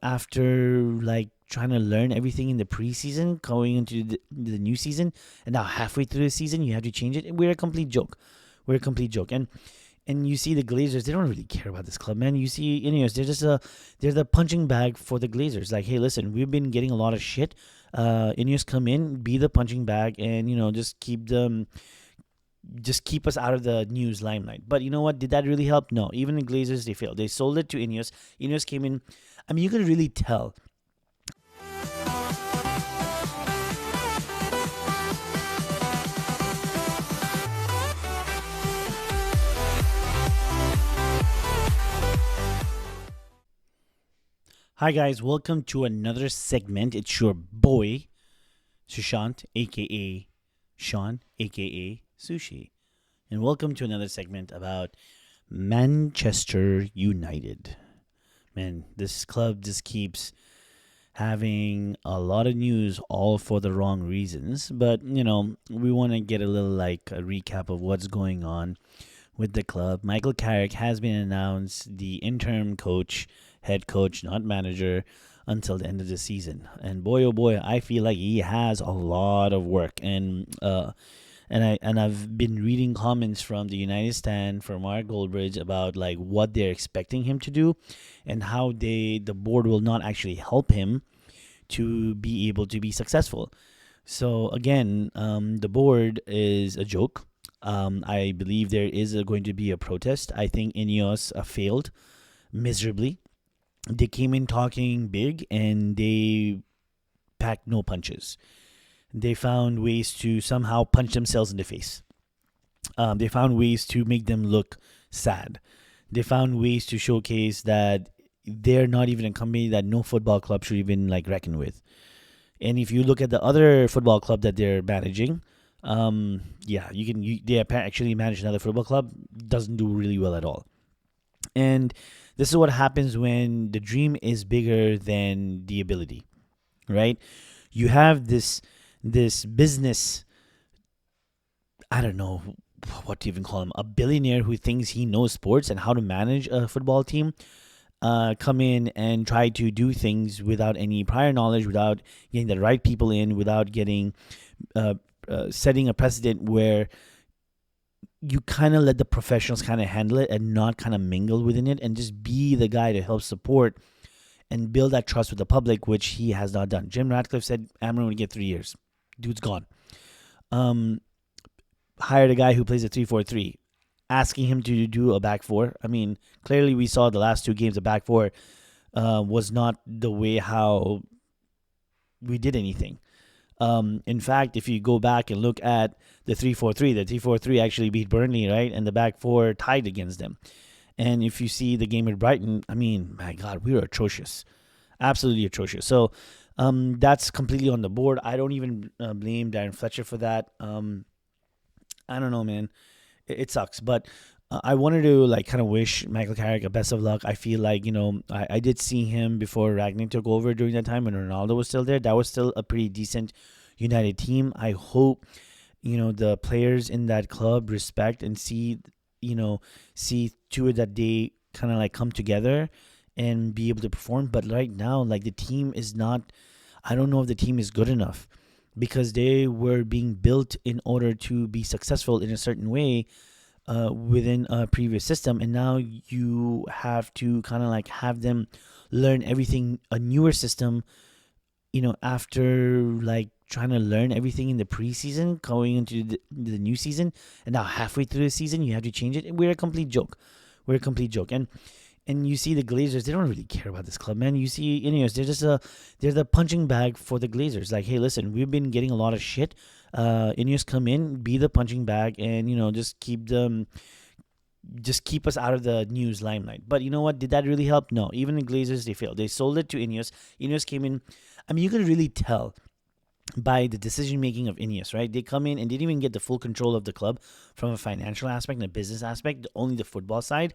after like trying to learn everything in the preseason, going into the new season, and now halfway through the season, you have to change it. We're a complete joke. We're a complete joke. And you see the Glazers, they don't really care about this club, man. You see Ineos, they're the punching bag for the Glazers. Like, hey, listen, we've been getting a lot of shit. Ineos come in, be the punching bag, and just keep us out of the news limelight. But you know what? Did that really help? No. Even the Glazers, they failed. They sold it to Ineos. Ineos came in. I mean, you could really tell. Hi guys, welcome to another segment. It's your boy Sushant, aka Sean, aka Sushi, and welcome to another segment about Manchester United. Man, this club just keeps having a lot of news, all for the wrong reasons. But we want to get a little like a recap of what's going on with the club. Michael Carrick has been announced the interim coach, head coach, not manager, until the end of the season. And boy, oh boy, I feel like he has a lot of work. And I've been reading comments from the United Stand, from Mark Goldbridge, about like what they're expecting him to do, and how the board will not actually help him to be able to be successful. So again, the board is a joke. I believe there is going to be a protest. I think Ineos failed miserably. They came in talking big and they packed no punches. They found ways to somehow punch themselves in the face. They found ways to make them look sad. They found ways to showcase that they're not even a company that no football club should even like reckon with. And if you look at the other football club that they're managing, they actually manage another football club, doesn't do really well at all. And this is what happens when the dream is bigger than the ability, right? You have this business, I don't know what to even call him, a billionaire who thinks he knows sports and how to manage a football team, come in and try to do things without any prior knowledge, without getting the right people in, without getting setting a precedent where you kind of let the professionals kind of handle it and not kind of mingle within it, and just be the guy to help support and build that trust with the public, which he has not done. Jim Ratcliffe said Amron would get 3 years. Dude's gone. Hired a guy who plays a 3-4-3, asking him to do a back four. I mean, clearly we saw the last 2 games, the back four was not the way how we did anything. In fact, if you go back and look at the 3-4-3, the 3-4-3 actually beat Burnley, right? And the back four tied against them. And if you see the game at Brighton, I mean, my God, we were atrocious. Absolutely atrocious. So that's completely on the board. I don't even blame Darren Fletcher for that. I don't know, man. It sucks. But I wanted to like kind of wish Michael Carrick a best of luck. I feel like, I did see him before Ragnick took over during that time when Ronaldo was still there. That was still a pretty decent United team. I hope, the players in that club respect and see to it that they kind of like come together and be able to perform. But right now, like, the team is not, I don't know if the team is good enough, because they were being built in order to be successful in a certain way within a previous system, and now you have to kind of like have them learn everything, a newer system, after like trying to learn everything in the preseason, going into the new season, and now halfway through the season, you have to change it. We're a complete joke. We're a complete joke. And you see the Glazers, they don't really care about this club, man. You see Ineos, they're the punching bag for the Glazers. Like, hey, listen, we've been getting a lot of shit. Ineos come in, be the punching bag, and just keep us out of the news limelight. But you know what? Did that really help? No. Even the Glazers, they failed. They sold it to Ineos. Ineos came in. I mean, you could really tell by the decision making of Ineos, right? They come in and didn't even get the full control of the club from a financial aspect and a business aspect, only the football side.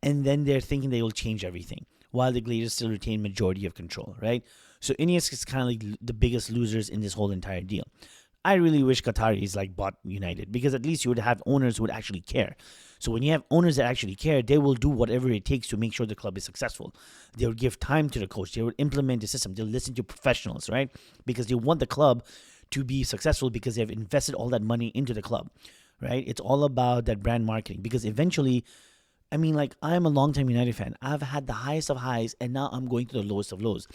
And then they're thinking they will change everything, while the Glazers still retain majority of control, right? So Ineos is kind of like the biggest losers in this whole entire deal. I really wish Qataris like bought United, because at least you would have owners who would actually care. So when you have owners that actually care, they will do whatever it takes to make sure the club is successful. They would give time to the coach. They would implement the system. They'll listen to professionals, right? Because they want the club to be successful because they've invested all that money into the club, right? It's all about that brand marketing, because eventually, I mean, like, I'm a longtime United fan. I've had the highest of highs, and now I'm going to the lowest of lows.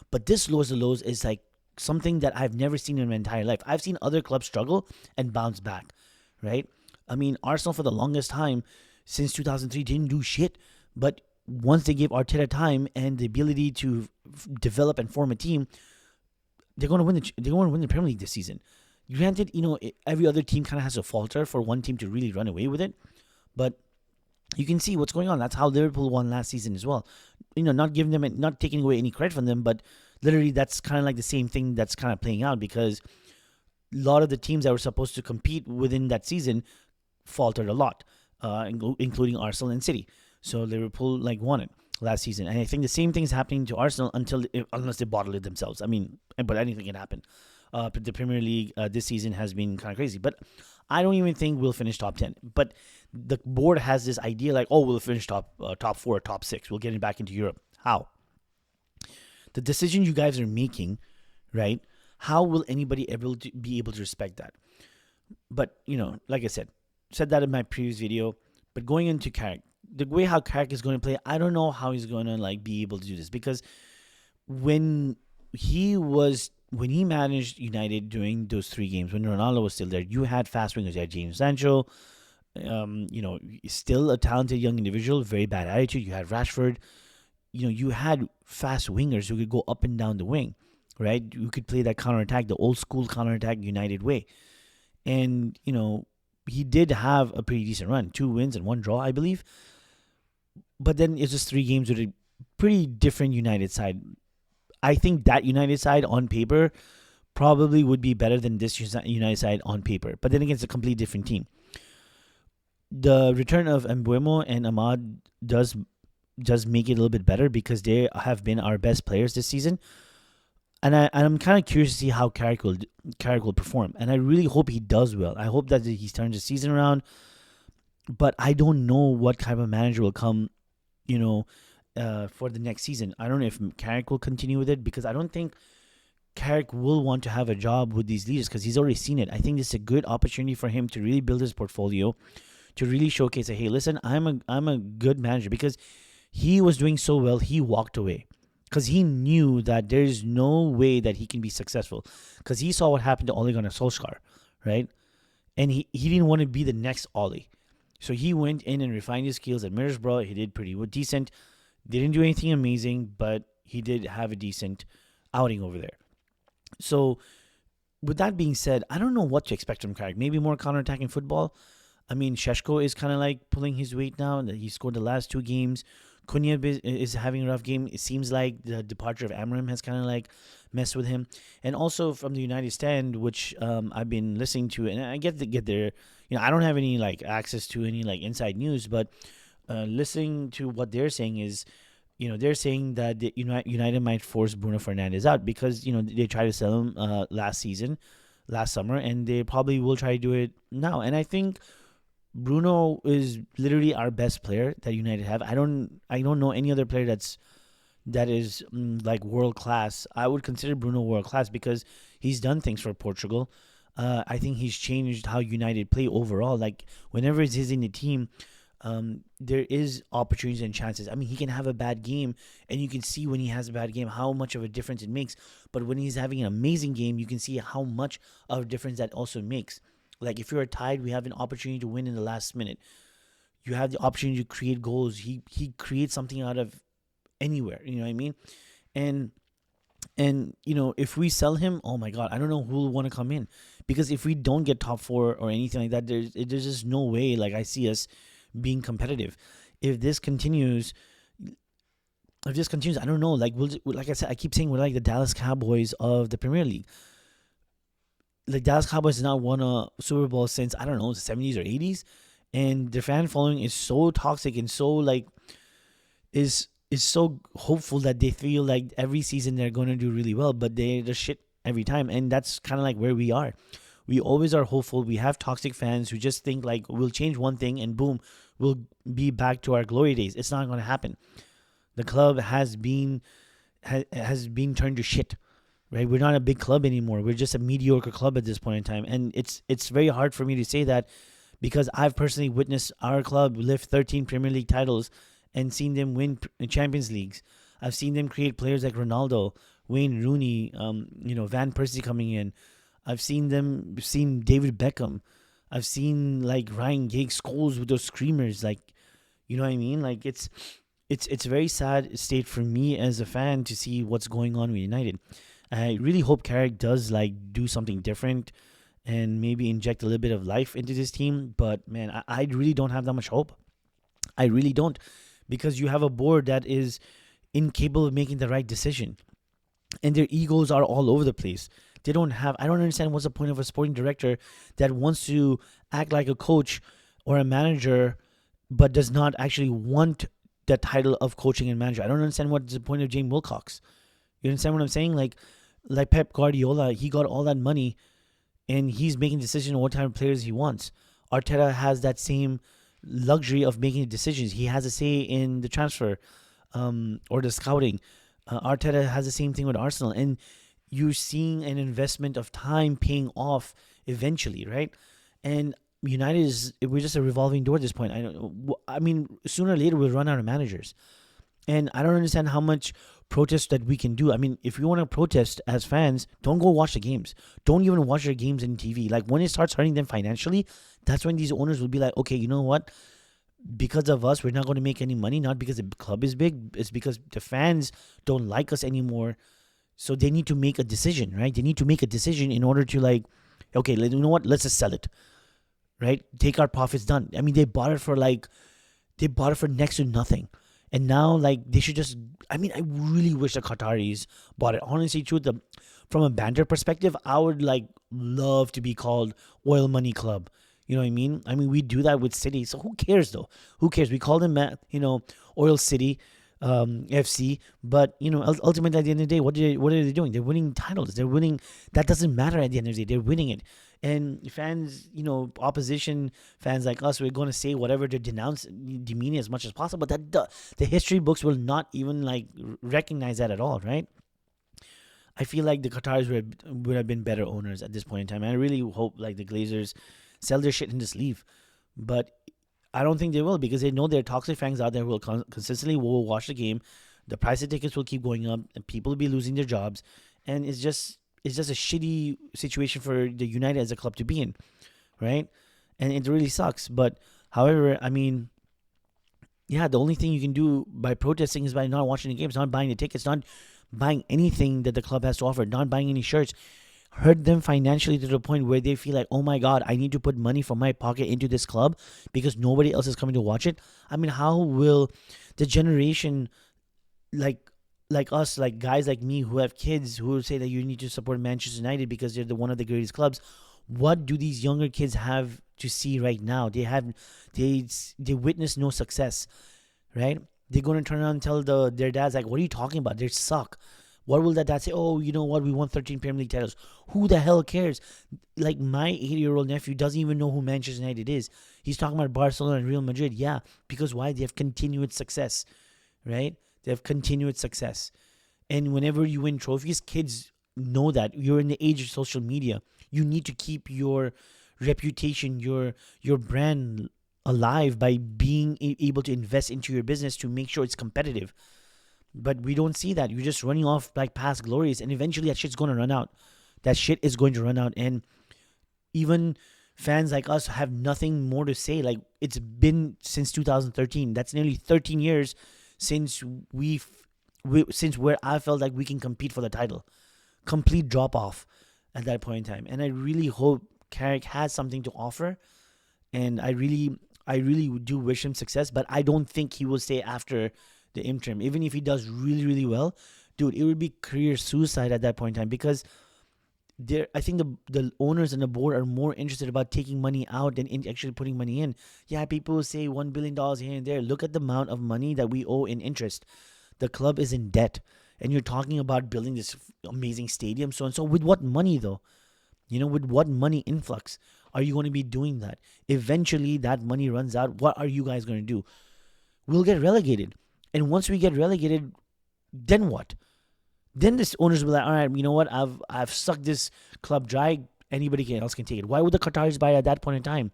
But this lowest of lows is like something that I've never seen in my entire life. I've seen other clubs struggle and bounce back, right? I mean, Arsenal for the longest time since 2003 didn't do shit. But once they gave Arteta time and the ability to develop and form a team, they're going to win the Premier League this season. Granted, every other team kind of has to falter for one team to really run away with it. But you can see what's going on. That's how Liverpool won last season as well. Not giving them, not taking away any credit from them, but literally that's kind of like the same thing that's kind of playing out, because a lot of the teams that were supposed to compete within that season faltered a lot, including Arsenal and City. So Liverpool won it last season, and I think the same thing is happening to Arsenal unless they bottle it themselves. I mean, but anything can happen. The Premier League this season has been kind of crazy, but I don't even think we'll finish top 10. But the board has this idea we'll finish top 4, top 6. We'll get it back into Europe. How? The decision you guys are making, right? How will anybody ever be able to respect that? But, like I said that in my previous video, but going into Carrick, the way how Carrick is going to play, I don't know how he's going to be able to do this, because when he managed United during those 3 games, when Ronaldo was still there, you had fast wingers. You had James Sancho, still a talented young individual, very bad attitude. You had Rashford. You had fast wingers who could go up and down the wing, right? You could play that counterattack, the old school counterattack United way. And, he did have a pretty decent run, 2 wins and 1 draw, I believe. But then it's just 3 games with a pretty different United side. I think that United side on paper probably would be better than this United side on paper. But then again, it's a completely different team. The return of Mbeumo and Ahmad does make it a little bit better, because they have been our best players this season. And I'm kind of curious to see how Carrick will perform. And I really hope he does well. I hope that he turns the season around. But I don't know what type of manager will come, for the next season. I don't know if Carrick will continue with it, because I don't think Carrick will want to have a job with these leaders, because he's already seen it. I think this is a good opportunity for him to really build his portfolio, to really showcase that, hey, listen, I'm a good manager, because he was doing so well, he walked away. Because he knew that there's no way that he can be successful. Because he saw what happened to Ole Gunnar Solskjaer, right? And he didn't want to be the next Ole. So he went in and refined his skills at Middlesbrough. He did pretty decent. Didn't do anything amazing, but he did have a decent outing over there. So with that being said, I don't know what to expect from Carrick. Maybe more counterattacking football. I mean, Šeško is kind of pulling his weight now. He scored the last 2 games. Cunha is having a rough game. It seems like the departure of Amram has kind of messed with him. And also from the United stand, which I've been listening to, and I get there. I don't have any access to any inside news, but listening to what they're saying is, they're saying that United might force Bruno Fernandes out, because they tried to sell him last summer, and they probably will try to do it now. And I think Bruno is literally our best player that United have. I don't know any other player that is world class. I would consider Bruno world class, because he's done things for Portugal. I think he's changed how United play overall. Whenever he's in the team, there is opportunities and chances. I mean, he can have a bad game, and you can see when he has a bad game how much of a difference it makes. But when he's having an amazing game, you can see how much of a difference that also makes. If you're tied, we have an opportunity to win in the last minute. You have the opportunity to create goals. He creates something out of anywhere. You know what I mean? And if we sell him, oh my God, I don't know who will want to come in, because if we don't get top 4 or anything like that, there's just no way I see us being competitive. If this continues, I don't know. Like I said, I keep saying we're like the Dallas Cowboys of the Premier League. Dallas Cowboys has not won a Super Bowl since, I don't know, the 70s or 80s. And their fan following is so toxic and so is so hopeful that they feel like every season they're going to do really well, but they're just shit every time. And that's kind of where we are. We always are hopeful. We have toxic fans who just think like we'll change one thing and boom, we'll be back to our glory days. It's not going to happen. The club has been turned to shit. Right, we're not a big club anymore. We're just a mediocre club at this point in time, and it's very hard for me to say that because I've personally witnessed our club lift 13 Premier League titles and seen them win Champions Leagues. I've seen them create players like Ronaldo, Wayne Rooney, Van Persie coming in. I've seen David Beckham. I've seen like Ryan Giggs goals with those screamers. Like, you know what I mean? Like it's a very sad state for me as a fan to see what's going on with United. I really hope Carrick does like do something different and maybe inject a little bit of life into this team. But man, I really don't have that much hope. I really don't, because you have a board that is incapable of making the right decision, and their egos are all over the place. They don't have. I don't understand what's the point of a sporting director that wants to act like a coach or a manager, but does not actually want the title of coaching and manager. I don't understand what's the point of James Wilcox. You understand what I'm saying? Like Pep Guardiola, he got all that money, and he's making decisions on what type of players he wants. Arteta has that same luxury of making decisions. He has a say in the transfer, or the scouting. Arteta has the same thing with Arsenal, and you're seeing an investment of time paying off eventually, right? And we're just a revolving door at this point. I mean, sooner or later we'll run out of managers. And I don't understand how much protest that we can do. I mean, if you want to protest as fans, don't go watch the games. Don't even watch their games on TV. Like, when it starts hurting them financially, that's when these owners will be like, okay, you know what? Because of us, we're not going to make any money. Not because the club is big. It's because the fans don't like us anymore. So they need to make a decision, right? They need to make a decision in order to like, okay, you know what? Let's just sell it, right? Take our profits done. I mean, they bought it for next to nothing. And now, like, they should just. I mean, I really wish the Qataris bought it. Honestly, from a banter perspective, I would like love to be called Oil Money Club. You know what I mean? I mean, we do that with City, so who cares though? Who cares? We call them, Oil City, FC. But ultimately, at the end of the day, what are they doing? They're winning titles. They're winning. That doesn't matter at the end of the day. They're winning it. And fans, opposition fans like us, we're going to say whatever to demean as much as possible. But the history books will not even like recognize that at all, right? I feel like the Qataris would have been better owners at this point in time. And I really hope like the Glazers sell their shit and just leave. But I don't think they will, because they know there are toxic fans out there who will consistently will watch the game. The price of tickets will keep going up, and people will be losing their jobs, and it's just a shitty situation for the United as a club to be in, right? And it really sucks. But however, I mean, yeah, the only thing you can do by protesting is by not watching the games, not buying the tickets, not buying anything that the club has to offer, not buying any shirts. Hurt them financially to the point where they feel like, oh my God, I need to put money from my pocket into this club because nobody else is coming to watch it. I mean, how will the generation like us, like guys like me who have kids who say that you need to support Manchester United because they're one of the greatest clubs, what do these younger kids have to see right now? They witness no success, right? They're going to turn around and tell their dads, like, what are you talking about? They suck. What will that dad say? Oh, you know what? We won 13 Premier League titles. Who the hell cares? Like, my 80-year-old nephew doesn't even know who Manchester United is. He's talking about Barcelona and Real Madrid. Yeah, because why? They have continued success, right? They have continued success. And whenever you win trophies, kids know that. You're in the age of social media. You need to keep your reputation, your brand alive by being able to invest into your business to make sure it's competitive. But we don't see that. You're just running off like past glories, and eventually that shit's going to run out. That shit is going to run out, and even fans like us have nothing more to say. Like, it's been since 2013. That's nearly 13 years since since where I felt like we can compete for the title. Complete drop off at that point in time, and I really hope Carrick has something to offer, and I really do wish him success. But I don't think he will stay after the interim. Even if he does really, really well, dude, it would be career suicide at that point in time, because I think the owners and the board are more interested about taking money out than actually putting money in. Yeah, people say $1 billion here and there. Look at the amount of money that we owe in interest. The club is in debt, and you're talking about building this amazing stadium, so and so. With what money though? With what money influx are you going to be doing that? Eventually, that money runs out. What are you guys going to do? We'll get relegated. And once we get relegated, then what? Then this owners will be like, all right, you know what? I've sucked this club dry. Anybody else can take it. Why would the Qataris buy it at that point in time?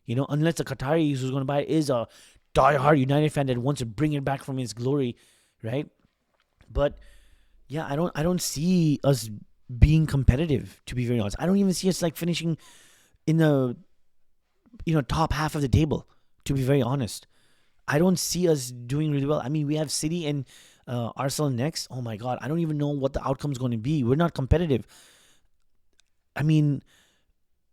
Unless the Qataris who's going to buy it is a die-hard United fan that wants to bring it back from its glory, right? But yeah, I don't see us being competitive, to be very honest. I don't even see us like finishing in the top half of the table, to be very honest. I don't see us doing really well. I mean, we have City and Arsenal next. Oh my God, I don't even know what the outcome's going to be. We're not competitive. I mean,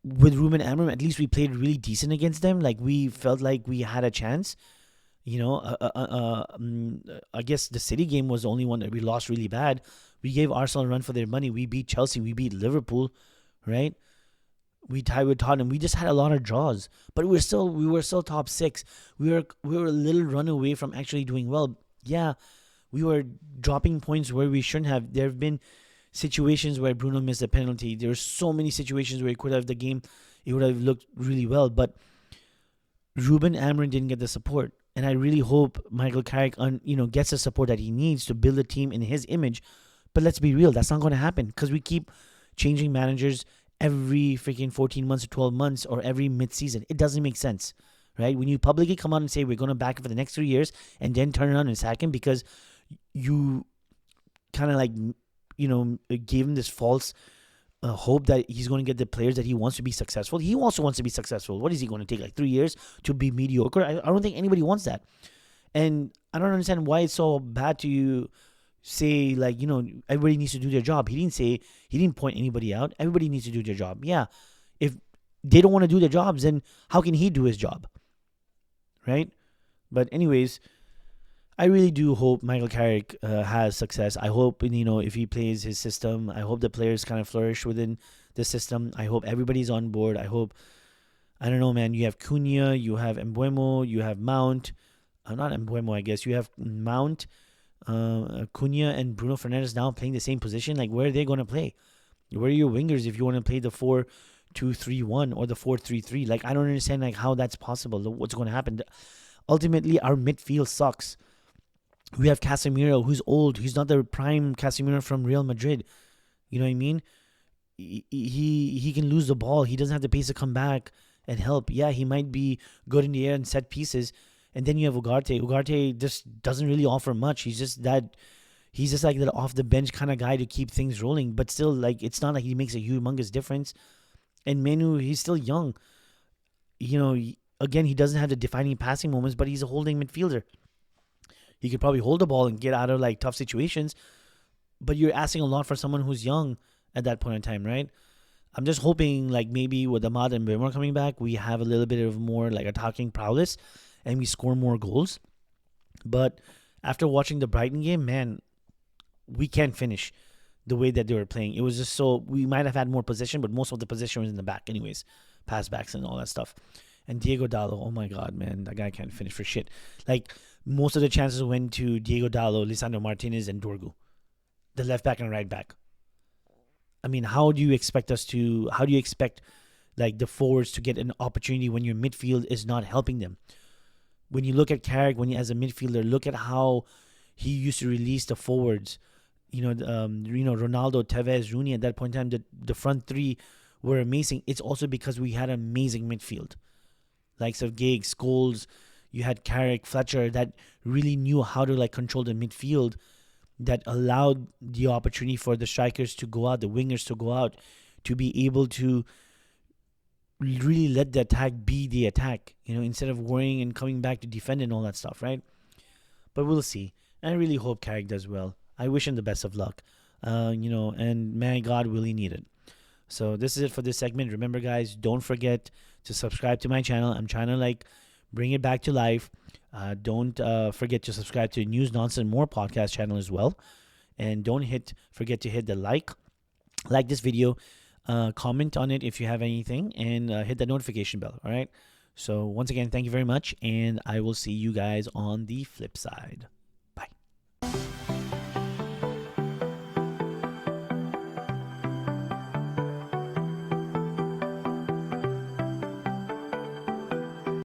with Ruben Amorim, at least we played really decent against them. Like, we felt like we had a chance. I guess the City game was the only one that we lost really bad. We gave Arsenal a run for their money. We beat Chelsea. We beat Liverpool, right? We tied with Tottenham. We just had a lot of draws, but we were still top six. We were a little run away from actually doing well. Yeah, we were dropping points where we shouldn't have. There have been situations where Bruno missed a penalty. There were so many situations where he could have the game. It would have looked really well, but Ruben Amorim didn't get the support. And I really hope Michael Carrick, gets the support that he needs to build a team in his image. But let's be real, that's not going to happen because we keep changing managers every freaking 14 months or 12 months or every mid-season. It doesn't make sense, right? When you publicly come out and say we're going to back him for the next 3 years and then turn around and sack him because you kind of gave him this false hope that he's going to get the players that he wants to be successful. He also wants to be successful. What is he going to take, like 3 years to be mediocre? I don't think anybody wants that. And I don't understand why it's so bad to say, everybody needs to do their job. He didn't point anybody out. Everybody needs to do their job. Yeah. If they don't want to do their jobs, then how can he do his job? Right? But anyways, I really do hope Michael Carrick has success. I hope, if he plays his system, I hope the players kind of flourish within the system. I hope everybody's on board. I hope, I don't know, man, you have Cunha, you have Mbeumo, you have Mount. Not Mbeumo, I guess. You have Mount, Cunha, and Bruno Fernandes now playing the same position. Like, where are they going to play? Where are your wingers if you want to play the 4-2-3-1 or the 4-3-3? Like, I don't understand how that's possible. What's going to happen? Ultimately, our midfield sucks. We have Casemiro, who's old. He's not the prime Casemiro from Real Madrid. You know what I mean? He can lose the ball. He doesn't have the pace to come back and help. Yeah, he might be good in the air and set pieces. And then you have Ugarte. Ugarte just doesn't really offer much. He's just like that off the bench kind of guy to keep things rolling. But still, it's not like he makes a humongous difference. And Manu, he's still young. Again, he doesn't have the defining passing moments, but he's a holding midfielder. He could probably hold the ball and get out of tough situations, but you're asking a lot for someone who's young at that point in time, right? I'm just hoping maybe with Ahmad and Mbeumo coming back, we have a little bit of more attacking prowess and we score more goals. But after watching the Brighton game, man, we can't finish the way that they were playing. It was just we might have had more possession, but most of the possession was in the back anyways, pass backs and all that stuff. And Diego Dallo, oh my God, man, that guy can't finish for shit. Most of the chances went to Diego Dallo, Lisandro Martinez, and Dorgu, the left back and right back. I mean, how do you expect the forwards to get an opportunity when your midfield is not helping them? When you look at Carrick, as a midfielder, look at how he used to release the forwards. Ronaldo, Tevez, Rooney at that point in time, the front three were amazing. It's also because we had an amazing midfield. Likes of Giggs, Scholes, you had Carrick, Fletcher that really knew how to control the midfield, that allowed the opportunity for the strikers to go out, the wingers to go out, to be able to really let the attack be the attack, instead of worrying and coming back to defend and all that stuff, right? But we'll see. I really hope Carrick does well. I wish him the best of luck, and may God really need it. So this is it for this segment. Remember, guys, don't forget to subscribe to my channel. I'm trying to bring it back to life. Don't forget to subscribe to News Nonsense More podcast channel as well. And don't forget to hit the like this video, comment on it if you have anything, and hit the notification bell. All right. So once again, thank you very much. And I will see you guys on the flip side.